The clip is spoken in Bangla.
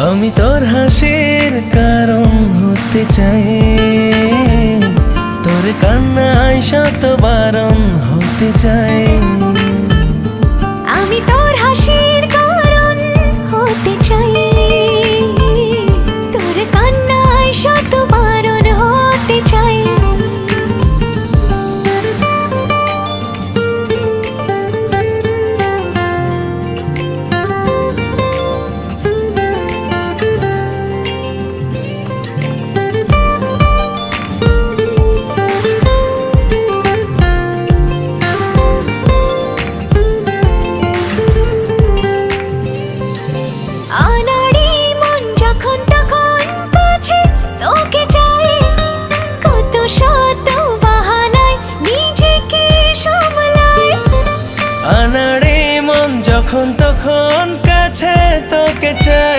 আমি তোর হাসির কারণ হতে চাই, তোর কান্নায় শত বারণ হতে চাই। আমি তোর হাসির কারণ হতে চাই, তোর কান্নায় শত বারণ হতে চাই। আনাড়ি মন যখন তখন কাছে তোকে চাই, কত শত বাহানায় নিজেকে সামলাই। আনাড়ি মন যখন তখন কাছে তোকে চাই,